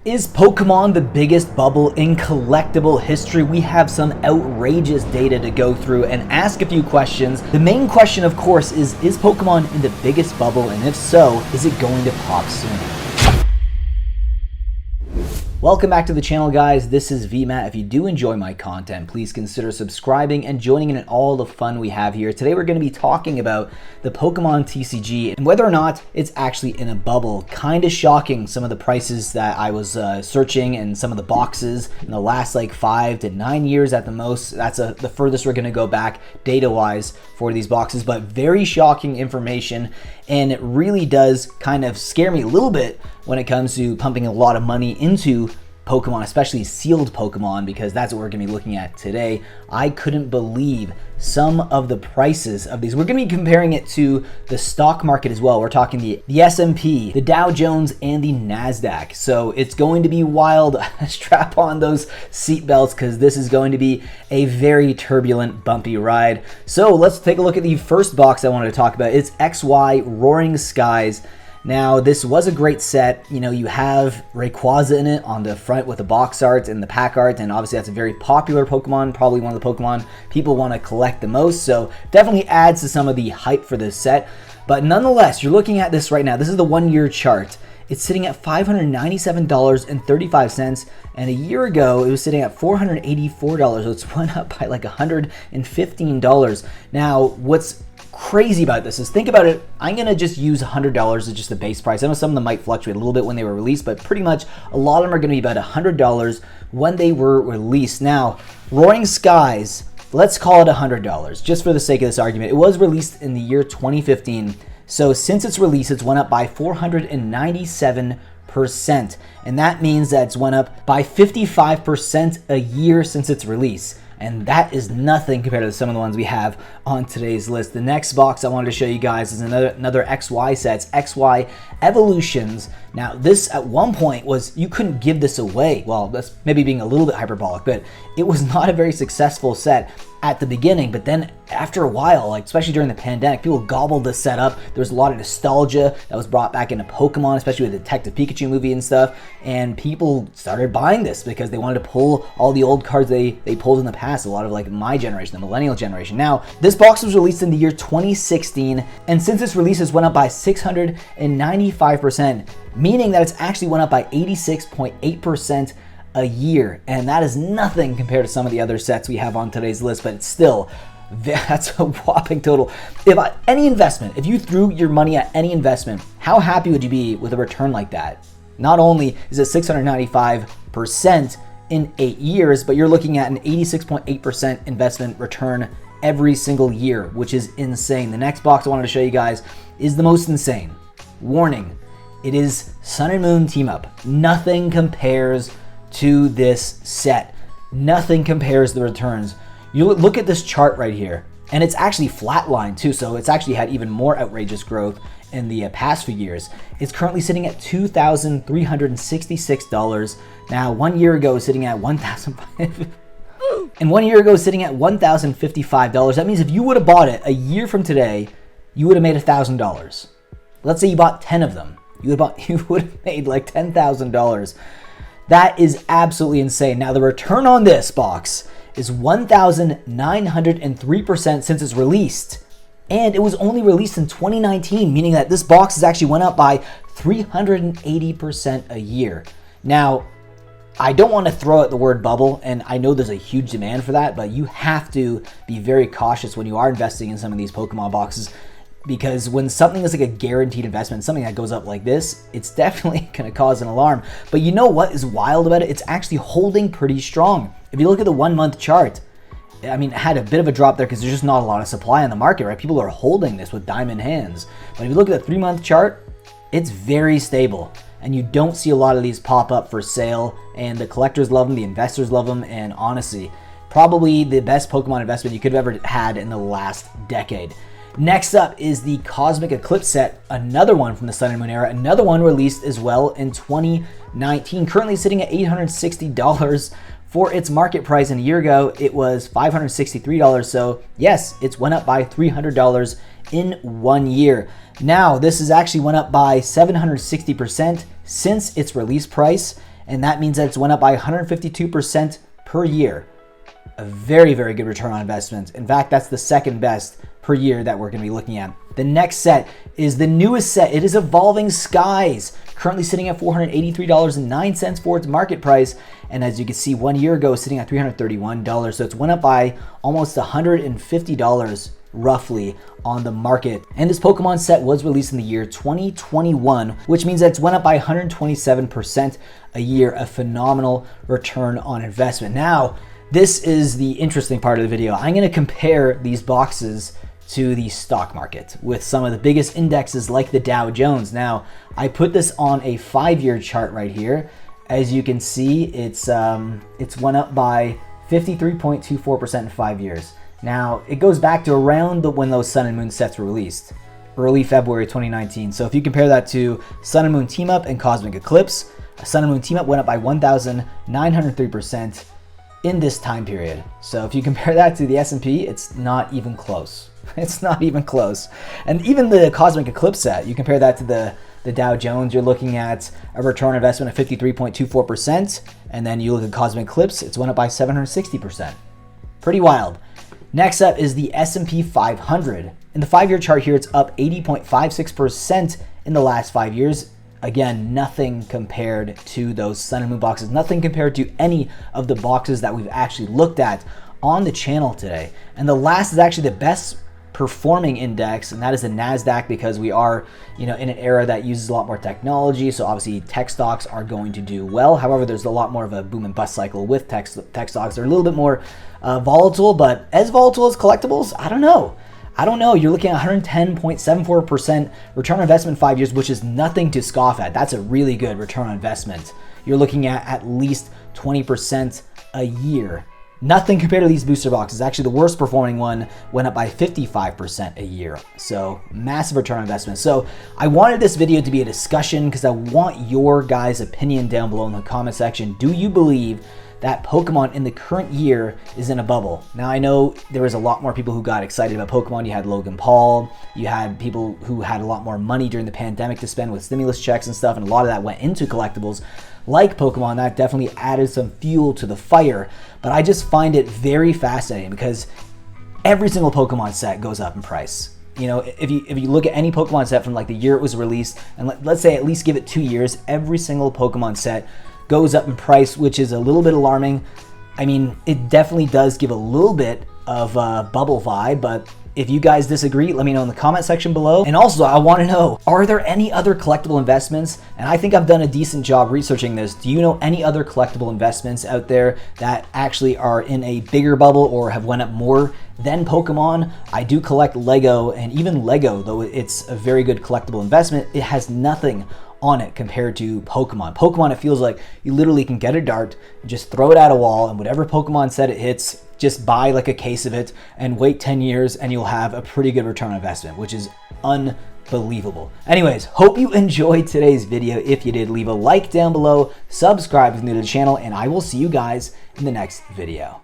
Is Pokemon the biggest bubble in collectible history? We have some outrageous data to go through and ask a few questions. The main question, of course, is Pokemon in the biggest bubble? And if so, is it going to pop soon? Welcome back to the channel, guys. This is VMAT. If you do enjoy my content, please consider subscribing and joining in all the fun we have here. Today we're going to be talking about the Pokemon TCG and whether or not it's actually in a bubble. Kind of shocking, some of the prices that I was searching and some of the boxes in the last like 5 to 9 years at the most. That's the furthest we're going to go back data-wise for these boxes, but very shocking information, and it really does kind of scare me a little bit when it comes to pumping a lot of money into Pokemon, especially sealed Pokemon, because that's what we're going to be looking at today. I couldn't believe some of the prices of these. We're going to be comparing it to the stock market as well. We're talking the S&P, the Dow Jones, and the NASDAQ. So it's going to be wild. Strap on those seatbelts because this is going to be a very turbulent, bumpy ride. So let's take a look at the first box I wanted to talk about. It's XY Roaring Skies. Now, this was a great set. You know, you have Rayquaza in it on the front with the box art and the pack art, and obviously that's a very popular Pokemon, probably one of the Pokemon people want to collect the most, so definitely adds to some of the hype for this set. But nonetheless, you're looking at this right now. This is the 1 year chart. It's sitting at $597.35, and a year ago it was sitting at $484, so it's went up by like $115. Now, what's crazy about this is, think about it, I'm gonna just use $100 as just the base price. I know some of them might fluctuate a little bit when they were released, but pretty much a lot of them are gonna be about $100 when they were released. Now, Roaring Skies, let's call it $100 just for the sake of this argument. It was released in the year 2015, so since its release, it's went up by 497%, and that means that it's went up by 55% a year since its release. And that is nothing compared to some of the ones we have on today's list. The next box I wanted to show you guys is another XY set. It's XY Evolutions. Now, this at one point was, you couldn't give this away. Well, that's maybe being a little bit hyperbolic, but it was not a very successful set at the beginning. But then after a while, like especially during the pandemic, people gobbled this set up. There was a lot of nostalgia that was brought back into Pokemon, especially with the Detective Pikachu movie and stuff. And people started buying this because they wanted to pull all the old cards they pulled in the past. A lot of like my generation, the millennial generation. Now, this box was released in the year 2016, and since its release, it's went up by 695%, meaning that it's actually went up by 86.8% a year, and that is nothing compared to some of the other sets we have on today's list, but it's still, that's a whopping total. If you threw your money at any investment, how happy would you be with a return like that? Not only is it 695% in 8 years, but you're looking at an 86.8% investment return every single year, which is insane. The next box I wanted to show you guys is the most insane. Warning, it is Sun and Moon Team Up. Nothing compares to this set. Nothing compares the returns. You look at this chart right here, and it's actually flatlined too, so it's actually had even more outrageous growth in the past few years. It's currently sitting at $2,366. Now, 1 year ago, it was sitting at $1,005. And 1 year ago, it was sitting at $1,055. That means if you would have bought it a year from today, you would have made $1,000. Let's say you bought 10 of them. You would have made like $10,000. That is absolutely insane. Now, the return on this box is 1,903% since it's released. And it was only released in 2019, meaning that this box has actually went up by 380% a year. Now, I don't want to throw out the word bubble, and I know there's a huge demand for that, but you have to be very cautious when you are investing in some of these Pokemon boxes, because when something is like a guaranteed investment, something that goes up like this, it's definitely going to cause an alarm. But you know what is wild about it? It's actually holding pretty strong. If you look at the 1 month chart, I mean, it had a bit of a drop there because there's just not a lot of supply on the market, right? People are holding this with diamond hands. But if you look at the 3 month chart, it's very stable. And you don't see a lot of these pop up for sale. And the collectors love them, the investors love them. And honestly, probably the best Pokemon investment you could have ever had in the last decade. Next up is the Cosmic Eclipse set, another one from the Sun and Moon era, another one released as well in 2019, currently sitting at $860 for its market price, and a year ago it was $563. So yes, it's went up by $300 in 1 year. Now this has actually went up by 760% since its release price, and that means that it's went up by 152% per year. A very, very good return on investment. In fact, that's the second best per year that we're going to be looking at. The next set is the newest set. It is Evolving Skies, currently sitting at $483.09 for its market price. And as you can see, 1 year ago, sitting at $331. So it's went up by almost $150 roughly on the market. And this Pokemon set was released in the year 2021, which means that it's went up by 127% a year, a phenomenal return on investment. Now, this is the interesting part of the video. I'm going to compare these boxes to the stock market with some of the biggest indexes like the Dow Jones. Now, I put this on a 5-year chart right here. As you can see, it's went up by 53.24% in 5 years. Now, it goes back to around when those Sun and Moon sets were released, early February 2019. So if you compare that to Sun and Moon Team Up and Cosmic Eclipse, Sun and Moon Team Up went up by 1,903% in this time period. So if you compare that to the S&P, it's not even close. It's not even close. And even the Cosmic Eclipse set, you compare that to the Dow Jones, you're looking at a return on investment of 53.24%. And then you look at Cosmic Eclipse, it's went up by 760%. Pretty wild. Next up is the S&P 500. In the 5-year chart here, it's up 80.56% in the last 5 years. Again, nothing compared to those Sun and Moon boxes, nothing compared to any of the boxes that we've actually looked at on the channel today. And the last is actually the best performing index, and that is the NASDAQ, because we are, in an era that uses a lot more technology. So obviously tech stocks are going to do well. However, there's a lot more of a boom and bust cycle with tech stocks. They're a little bit more volatile, but as volatile as collectibles, I don't know. You're looking at 110.74% return on investment in 5 years, which is nothing to scoff at. That's a really good return on investment. You're looking at least 20% a year. Nothing compared to these booster boxes. Actually, the worst performing one went up by 55% a year. So massive return on investment. So I wanted this video to be a discussion because I want your guys' opinion down below in the comment section. Do you believe that Pokemon in the current year is in a bubble? Now, I know there was a lot more people who got excited about Pokemon. You had Logan Paul, you had people who had a lot more money during the pandemic to spend with stimulus checks and stuff, and a lot of that went into collectibles like Pokemon. That definitely added some fuel to the fire. But I just find it very fascinating because every single Pokemon set goes up in price. If you look at any Pokemon set from like the year it was released, and let's say at least give it 2 years, every single Pokemon set goes up in price, which is a little bit alarming. I mean, it definitely does give a little bit of a bubble vibe, but if you guys disagree, let me know in the comment section below. And also, I want to know, are there any other collectible investments? And I think I've done a decent job researching this. Do you know any other collectible investments out there that actually are in a bigger bubble or have went up more than Pokemon? I do collect Lego, and even Lego, though it's a very good collectible investment, it has nothing on it compared to Pokemon. Pokemon, it feels like you literally can get a dart, just throw it at a wall, and whatever Pokemon set it hits, just buy like a case of it and wait 10 years and you'll have a pretty good return on investment, which is unbelievable. Anyways, hope you enjoyed today's video. If you did, leave a like down below, subscribe if you're new to the channel, and I will see you guys in the next video.